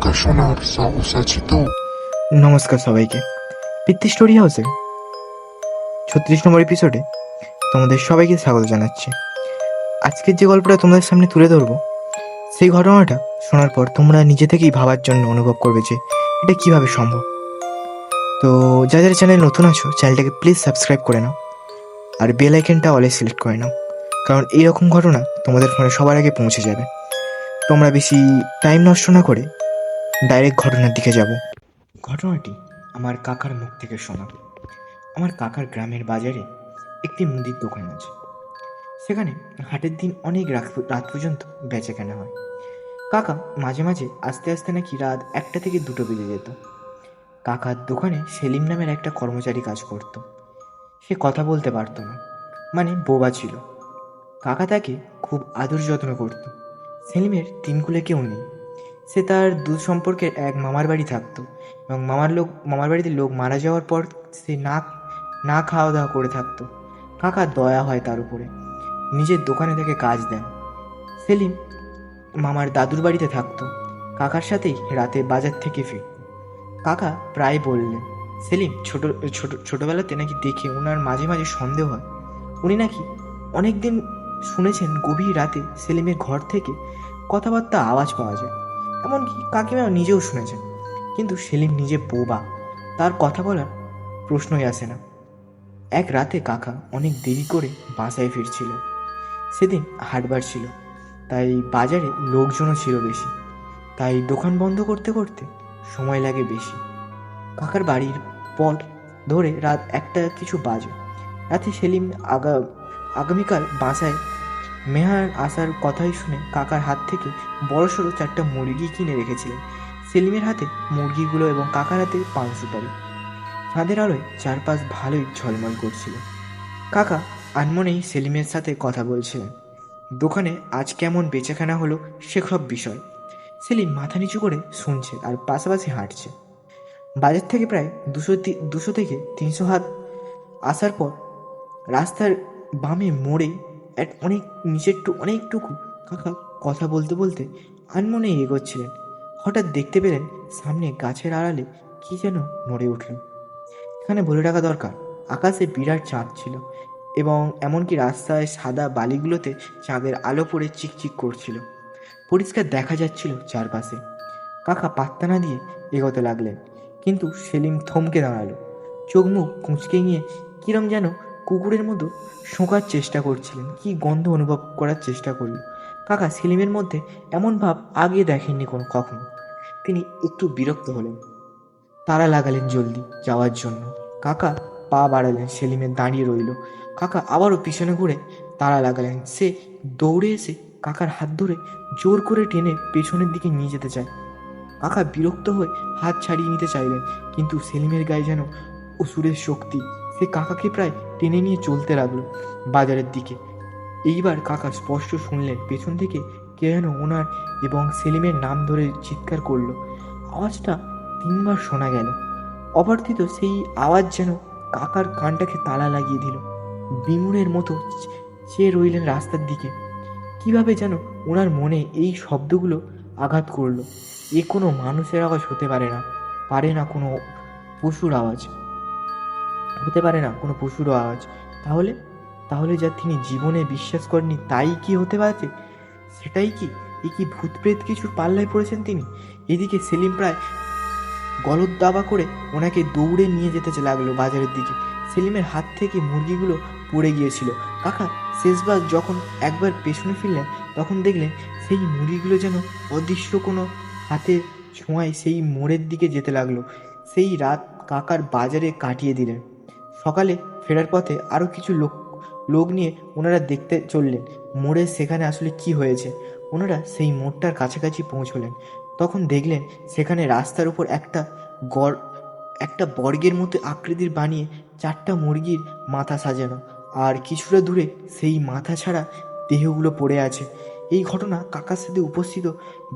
কথা শোনার সাহস আছে তো? নমস্কার সবাইকে। পিতৃ স্টোরি হাউসের 36 নম্বর এপিসোডে তোমাদের সবাইকে স্বাগত জানাচ্ছি। আজকের যে গল্পটা তোমাদের সামনে তুলে ধরবো, সেই ঘটনাটা শোনার পর তোমরা নিজে থেকেই ভাবার জন্য অনুভব করবে যে এটা কিভাবে সম্ভব। তো যাদের চ্যানেল নতুন আছো, চ্যানেলটাকে প্লিজ সাবস্ক্রাইব করে নাও আর বেল আইকনটা অলে সিলেক্ট করে নাও, কারণ এইরকম ঘটনা তোমাদের ফোনে সবার আগে পৌঁছে যাবে। তোমরা বেশি টাইম নষ্ট না করে ডাইরেক্ট ঘটনার দিকে যাব। ঘটনাটি আমার কাকার মুখ থেকে শোনা। আমার কাকার গ্রামের বাজারে একটি মুদির দোকান আছে। সেখানে হাটের দিন অনেক রাত পর্যন্ত বেচা কেনা হয়। কাকা মাঝে মাঝে আস্তে আস্তে নাকি রাত 1টা থেকে 2টো বেজে যেত। কাকার দোকানে সেলিম নামের একটা কর্মচারী কাজ করত। সে কথা বলতে পারতো না, মানে বোবা ছিল। কাকা তাকে খুব আদর যত্ন করত। সেলিমের 3 কুলে কেউ নেই। সে তার দূর সম্পর্কের এক মামার বাড়ি থাকতো, এবং মামার বাড়িতে লোক মারা যাওয়ার পর সে না খাওয়া দাওয়া করে থাকতো। কাকার দয়া হয় তার উপরে, নিজের দোকানে থেকে কাজ দেন। সেলিম মামার দাদুর বাড়িতে থাকতো। কাকার সাথেই রাতে বাজার থেকে ফিরত। কাকা প্রায় বললেন সেলিম ছোটবেলাতে নাকি দেখে ওনার মাঝে মাঝে সন্দেহ হয়। উনি নাকি অনেকদিন শুনেছেন গভীর রাতে সেলিমের ঘর থেকে কথাবার্তা আওয়াজ পাওয়া যায়। এমনকি কাকিমা নিজেও শুনেছেন, কিন্তু সেলিম নিজে বোবা, তার কথা বলার প্রশ্নই আসে না। এক রাতে কাকা অনেক দেরি করে বাসায় ফিরছিল। সেদিন হাটবার ছিল, তাই বাজারে লোকজনও ছিল বেশি, তাই দোকান বন্ধ করতে করতে সময় লাগে বেশি। কাকার বাড়ির পথ ধরে রাত 1টা কিছু বাজে। রাতে সেলিম আগামীকাল বাসায় মেহার আসার কথাই শুনে কাকার হাত থেকে বড়সড় 4টা মুরগি কিনে রেখেছিলেন। সেলিমের হাতে মুরগিগুলো এবং কাকার হাতে পান সুপারি। চাঁদের আলোয় চারপাশ ভালোই ঝলমল করছিল। কাকা আনমনেই সেলিমের সাথে কথা বলছিলেন। দোকানে আজ কেমন বেচাকেনা হলো সেসব বিষয়। সেলিম মাথা নিচু করে শুনছে আর পাশাপাশি হাঁটছে। বাজার থেকে প্রায় 200 থেকে 300 হাত আসার পর রাস্তার বামে মোড়ে অনেকটুকু কাকা কথা বলতে বলতে আনমনেই এগোচ্ছিলেন। হঠাৎ দেখতে পেলেন সামনে গাছের আড়ালে কি যেন নড়ে উঠল। এখানে বলে রাখা দরকার, আকাশে বিরাট চাঁদ ছিল, এবং এমনকি রাস্তায় সাদা বালিগুলোতে চাঁদের আলো পড়ে চিকচিক করছিল। পরিষ্কার দেখা যাচ্ছিল চারপাশে। কাকা পাত্তা না দিয়ে এগোতে লাগলেন, কিন্তু সেলিম থমকে দাঁড়ালো। চোখ মুখ কুঁচকে নিয়ে কিরম যেন কুকুরের মতো শোঁকার চেষ্টা করছিলেন, কি গন্ধ অনুভব করার চেষ্টা করল। কাকা সেলিমের মধ্যে এমন ভাব আগে দেখেননি কখনো। তিনি একটু বিরক্ত হলেন, তারা লাগালেন জলদি যাওয়ার জন্য। কাকা পা বাড়ালেন, সেলিমের দাঁড়িয়ে রইল। কাকা আবারও পিছনে ঘুরে তারা লাগালেন। সে দৌড়ে এসে কাকার হাত ধরে জোর করে টেনে পেছনের দিকে নিয়ে যেতে চায়। কাকা বিরক্ত হয়ে হাত ছাড়িয়ে নিতে চাইলেন, কিন্তু সেলিমের গায়ে যেন অসুরের শক্তি। সে কাকাকে প্রায় টেনে নিয়ে চলতে লাগলো বাজারের দিকে। এইবার কাকা স্পষ্ট শুনলেন পেছন থেকে কে যেন ওনার এবং সেলিমের নাম ধরে চিৎকার করলো। আওয়াজটা 3বার শোনা গেল। অপ্রতিত সেই আওয়াজ যেন কাকার কানটাকে তালা লাগিয়ে দিল। বিমূঢ়ের মতো চেয়ে রইলেন রাস্তার দিকে। কিভাবে যেন ওনার মনে এই শব্দগুলো আঘাত করলো। এ কোনো মানুষের আওয়াজ হতে পারে না কোনো পশুর আওয়াজ হতে পারে না কোনো পশুর আওয়াজ। তাহলে তাহলে যা তিনি জীবনে বিশ্বাস করেননি তাই কি হতে পারে? সেটাই কি? এ কি ভূতপ্রেত কিছুর পাল্লায় পড়েছেন তিনি? এদিকে সেলিম প্রায় গলদ দাবা করে ওনাকে দৌড়ে নিয়ে যেতে লাগলো বাজারের দিকে। সেলিমের হাত থেকে মুরগিগুলো পড়ে গিয়েছিল। কাকা শেষবার যখন একবার পেছনে ফিরলেন, তখন দেখলেন সেই মুরগিগুলো যেন অদৃশ্য কোনো হাতে ছোঁয়ায় সেই মোড়ের দিকে যেতে লাগলো। সেই রাত কাকার বাজারে কাটিয়ে দিলেন। সকালে ফেরার পথে আরও কিছু লোক নিয়ে ওনারা দেখতে চললেন মোড়ে সেখানে আসলে কি হয়েছে। ওনারা সেই মোড়টার কাছাকাছি পৌঁছলেন, তখন দেখলেন সেখানে রাস্তার উপর একটা বর্গের মতো আকৃতির বানিয়ে 4টা মুরগির মাথা সাজানো, আর কিছুটা দূরে সেই মাথা ছাড়া দেহগুলো পড়ে আছে। এই ঘটনা কাকার সাথে উপস্থিত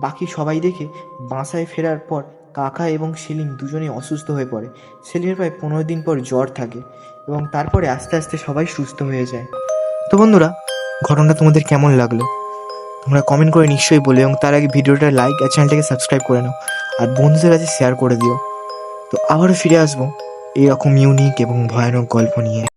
বাকি সবাই দেখে বাসায় ফেরার পর কাকা এবং সেলিম দুজনেই অসুস্থ হয়ে পড়ে। সেলিমের প্রায় 15 দিন পর জ্বর থাকে, এবং তারপরে আস্তে আস্তে সবাই সুস্থ হয়ে যায়। তো বন্ধুরা, ঘটনাটা তোমাদের কেমন লাগলো তোমরা কমেন্ট করে নিশ্চয়ই বলো, এবং তার আগে ভিডিওটা লাইক আর চ্যানেলটাকে সাবস্ক্রাইব করে নাও। আর বন্ধুদের কাছে শেয়ার করে দিও। তো আবারও ফিরে আসবো এইরকম ইউনিক এবং ভয়ানক গল্প নিয়ে।